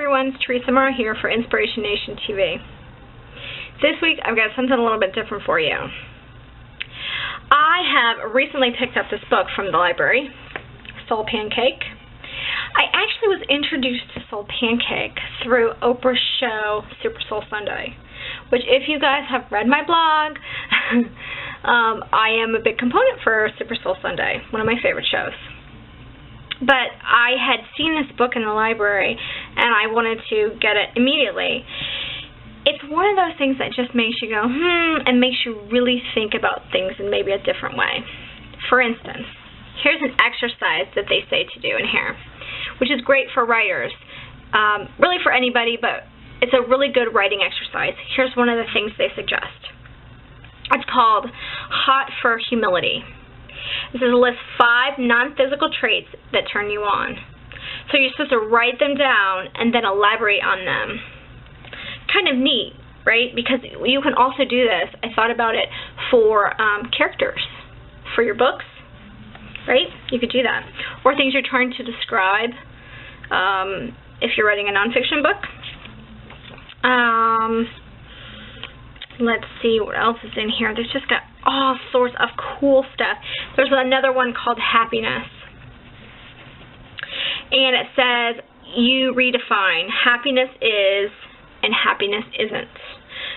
everyone, it's Teresa Morrow here for Inspiration Nation TV. This week I've got something a little bit different for you. I have recently picked up this book from the library, Soul Pancake. I actually was introduced to Soul Pancake through Oprah's show, Super Soul Sunday, which if you guys have read my blog, I am a big component for Super Soul Sunday, one of my favorite shows. But I had seen this book in the library, and I wanted to get it immediately. It's one of those things that just makes you go, and makes you really think about things in maybe a different way. For instance, here's an exercise that they say to do in here, which is great for writers, really for anybody, but it's a really good writing exercise. Here's one of the things they suggest. It's called Hot for Humility. This is a list 5 non-physical traits that turn you on. So you're supposed to write them down and then elaborate on them. Kind of neat, right? Because you can also do this. I thought about it for characters, for your books, right? You could do that. Or things you're trying to describe if you're writing a nonfiction book. Let's see what else is in here. There's just got all sorts of cool stuff. There's another one called Happiness. And it says, you redefine. Happiness is and happiness isn't.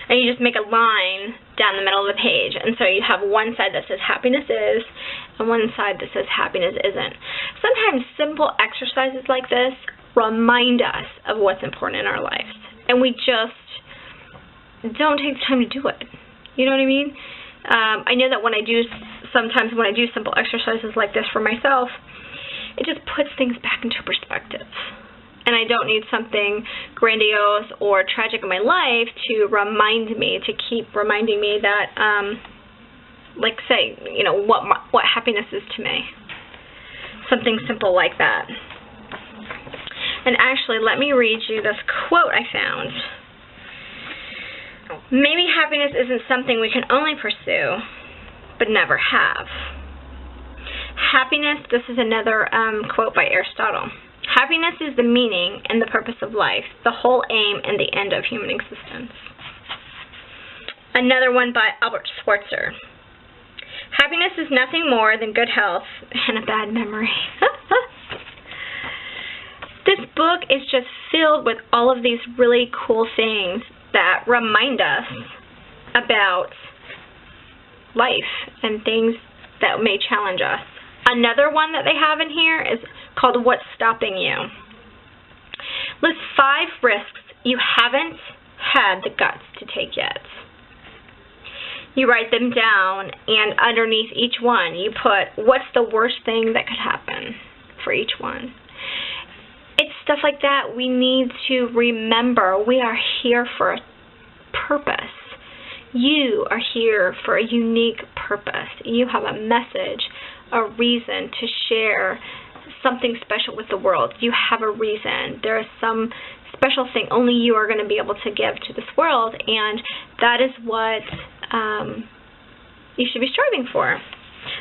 And you just make a line down the middle of the page. And so you have one side that says happiness is and one side that says happiness isn't. Sometimes simple exercises like this remind us of what's important in our lives. And we just don't take the time to do it. You know what I mean? I know that sometimes when I do simple exercises like this for myself, it just puts things back into perspective. And I don't need something grandiose or tragic in my life to remind me, to keep reminding me that, like say, you know, what happiness is to me. Something simple like that. And actually, let me read you this quote I found. Maybe happiness isn't something we can only pursue, but never have. Happiness, this is another quote by Aristotle. Happiness is the meaning and the purpose of life, the whole aim and the end of human existence. Another one by Albert Schweitzer. Happiness is nothing more than good health and a bad memory. This book is just filled with all of these really cool things that remind us about life and things that may challenge us. Another one that they have in here is called What's Stopping You. List 5 risks you haven't had the guts to take yet. You write them down, and underneath each one you put what's the worst thing that could happen for each one. It's stuff like that we need to remember. We are here for a purpose. You are here for a unique purpose. You have a message, a reason to share something special with the world. You have a reason. There is some special thing only you are going to be able to give to this world, and that is what you should be striving for.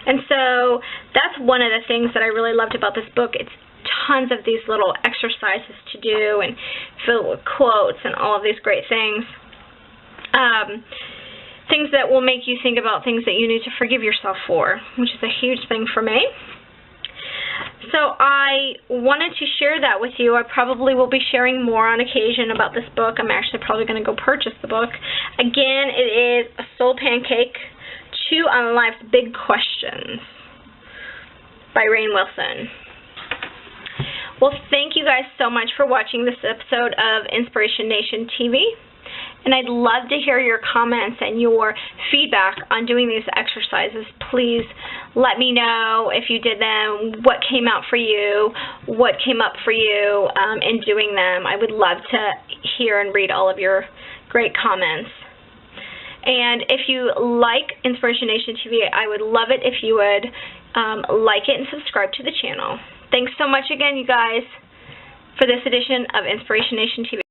And so that's one of the things that I really loved about this book. It's tons of these little exercises to do and filled with quotes and all of these great things. Things that will make you think about things that you need to forgive yourself for, which is a huge thing for me. So I wanted to share that with you. I probably will be sharing more on occasion about this book. I'm actually probably going to go purchase the book. Again, it is a Soul Pancake, Chew on Life's Big Questions by Rainn Wilson. Well, thank you guys so much for watching this episode of Inspiration Nation TV. And I'd love to hear your comments and your feedback on doing these exercises. Please let me know if you did them, what came out for you, what came up for you in doing them. I would love to hear and read all of your great comments. And if you like Inspiration Nation TV, I would love it if you would like it and subscribe to the channel. Thanks so much again, you guys, for this edition of Inspiration Nation TV.